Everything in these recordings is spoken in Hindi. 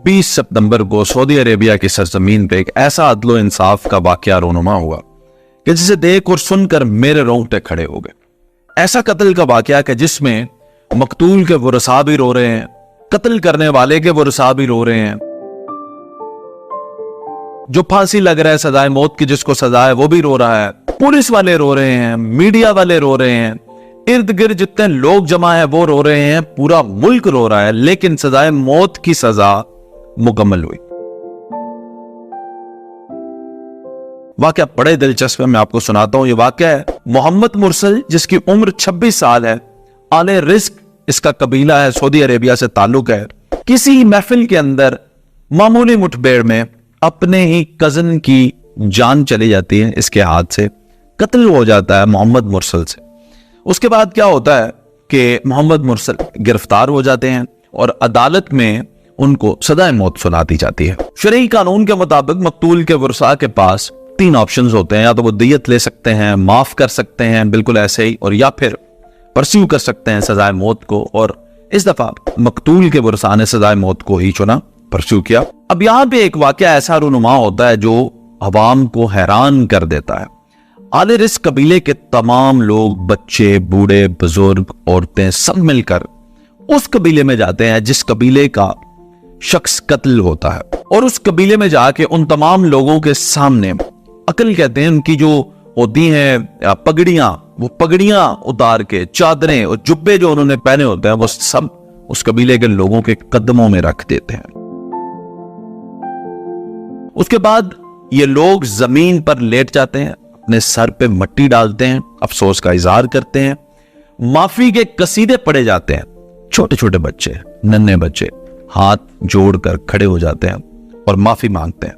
20 सितंबर को सऊदी अरेबिया की सरजमीन पे एक ऐसा अदलो इंसाफ का वाकया रोनुमा हुआ कि जिसे देख और सुनकर मेरे रोंगटे खड़े हो गए। ऐसा कत्ल का वाकया कि जिसमें मकतूल के वरसा भी रो रहे हैं, कत्ल करने वाले के वरसा भी रो रहे हैं, जो फांसी लग रहा है सजाए मौत की जिसको सजा है वो भी रो रहा है, पुलिस वाले रो रहे हैं, मीडिया वाले रो रहे हैं, इर्द गिर्द जितने लोग जमा है वो रो रहे हैं, पूरा मुल्क रो रहा है, लेकिन सजाए मौत की सजा मुकम्मल हुई। वाकया बड़े दिलचस्प है, मैं आपको सुनाता हूं। ये वाकया है मोहम्मद मुरसल, जिसकी उम्र 26 साल है, आले रिस्क इसका कबीला है, सऊदी अरेबिया से ताल्लुक है। किसी महफिल के अंदर मामूली मुठभेड़ में अपने ही कजन की जान चली जाती है, इसके हाथ से कत्ल हो जाता है मोहम्मद मुरसल से। उसके बाद क्या होता है कि मोहम्मद मुरसल गिरफ्तार हो जाते हैं और अदालत में उनको सजाए मौत सुना दी जाती है। शरई कानून के मुताबिक मकतूल के वरसा के पास 3 ऑप्शंस होते हैं, या तो वो दियत ले सकते हैं, माफ कर सकते हैं बिल्कुल ऐसे ही, और या फिर परस्यू कर सकते हैं सजाए मौत को। और इस दफा मकतूल के वरसा ने सजाए मौत को ही चुना, परस्यू किया। अब यहां पे एक वाकया ऐसा रूनुमा होता है जो अवाम को हैरान कर देता है। आले रिस्क कबीले के तमाम लोग, बच्चे, बूढ़े, बुजुर्ग, औरतें, सब मिलकर उस कबीले में जाते हैं जिस कबीले का शख्स कत्ल होता है, और उस कबीले में जाके उन तमाम लोगों के सामने अकल कहते हैं उनकी जो होती हैं पगड़ियां, वो पगड़ियां उतार के, चादरें और जुब्बे जो उन्होंने पहने होते हैं वो सब उस कबीले के लोगों के कदमों में रख देते हैं। उसके बाद ये लोग जमीन पर लेट जाते हैं, अपने सर पे मिट्टी डालते हैं, अफसोस का इजहार करते हैं, माफी के कसीदे पढ़े जाते हैं। छोटे छोटे बच्चे, नन्हे बच्चे हाथ जोड़कर खड़े हो जाते हैं और माफी मांगते हैं।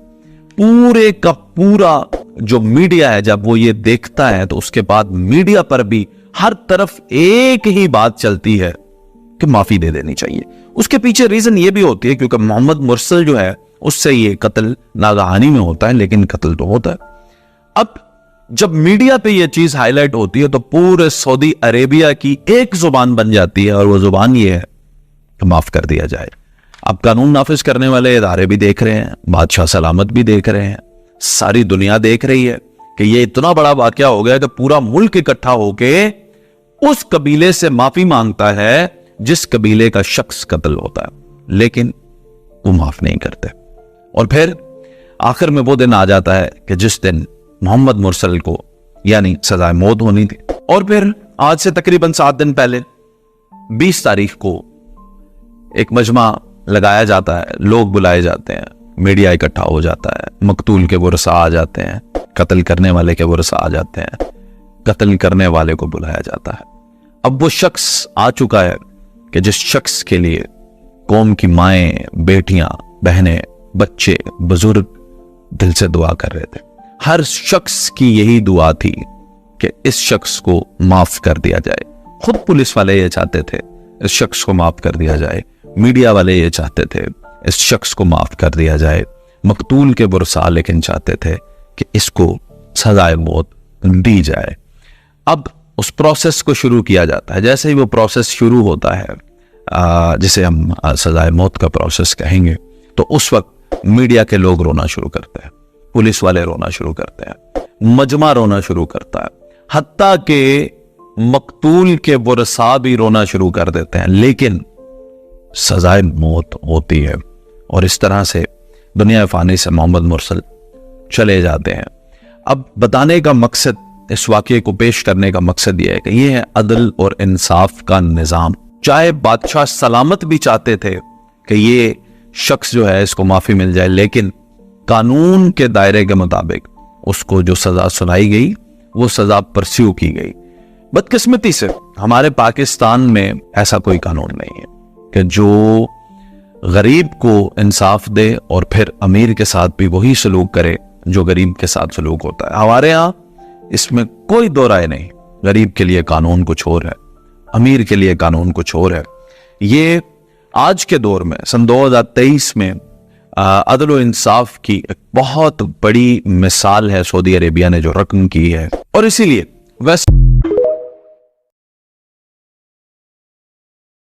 पूरे का पूरा जो मीडिया है जब वो ये देखता है तो उसके बाद मीडिया पर भी हर तरफ एक ही बात चलती है कि माफी दे देनी चाहिए। उसके पीछे रीजन ये भी होती है क्योंकि मोहम्मद मुरसल जो है उससे ये कत्ल नागहानी में होता है, लेकिन कत्ल तो होता है। अब जब मीडिया पे ये चीज हाईलाइट होती है तो पूरे सऊदी अरेबिया की एक जुबान बन जाती है, और वो जुबान ये है कि माफ कर दिया जाए। अब कानून नाफिज करने वाले इदारे भी देख रहे हैं, बादशाह सलामत भी देख रहे हैं, सारी दुनिया देख रही है कि ये इतना बड़ा वाकया हो गया कि पूरा मुल्क इकट्ठा होके उस कबीले से माफी मांगता है जिस कबीले का शख्स कत्ल होता है, लेकिन वो माफ नहीं करते। और फिर आखिर में वो दिन आ जाता है कि जिस दिन मोहम्मद मुरसल को यानी सजाए मौत होनी थी। और फिर आज से तकरीबन 7 दिन पहले 20 तारीख को एक मजमा लगाया जाता है, लोग बुलाए जाते हैं, मीडिया इकट्ठा हो जाता है, मकतूल के वरसा आ जाते हैं, कत्ल करने वाले के वरसा आ जाते हैं, कत्ल करने वाले को बुलाया जाता है। अब वो शख्स आ चुका है कि जिस शख्स के लिए कौम की माएं, बेटियां, बहनें, बच्चे, बुजुर्ग दिल से दुआ कर रहे थे। हर शख्स की यही दुआ थी कि इस शख्स को माफ कर दिया जाए। खुद पुलिस वाले ये चाहते थे इस शख्स को माफ कर दिया जाए, मीडिया वाले ये चाहते थे इस शख्स को माफ कर दिया जाए, मकतूल के वरसा लेकिन चाहते थे कि इसको सजाए मौत दी जाए। अब उस प्रोसेस को शुरू किया जाता है। जैसे ही वो प्रोसेस शुरू होता है, जिसे हम सजाए मौत का प्रोसेस कहेंगे, तो उस वक्त मीडिया के लोग रोना शुरू करते हैं, पुलिस वाले रोना शुरू करते हैं, मजमा रोना शुरू करता है, हत्ता के मकतूल के वरसा भी रोना शुरू कर देते हैं, लेकिन सजाए मौत होती है। और इस तरह से दुनिया फानी से मोहम्मद मुरसल चले जाते हैं। अब बताने का मकसद, इस वाकये को पेश करने का मकसद यह है कि यह है अदल और इंसाफ का निजाम। चाहे बादशाह सलामत भी चाहते थे कि ये शख्स जो है इसको माफी मिल जाए, लेकिन कानून के दायरे के मुताबिक उसको जो सजा सुनाई गई वो सजा परस्यू की गई। बदकिस्मती से हमारे पाकिस्तान में ऐसा कोई कानून नहीं है कि जो गरीब को इंसाफ दे और फिर अमीर के साथ भी वही सलूक करे जो गरीब के साथ सलूक होता है। हमारे यहाँ इसमें कोई दो राय नहीं। गरीब के लिए कानून कुछ और है, अमीर के लिए कानून कुछ और है। ये आज के दौर में सन 2023 में अदल व इंसाफ की एक बहुत बड़ी मिसाल है सऊदी अरेबिया ने जो रकम की है। और इसीलिए वैसे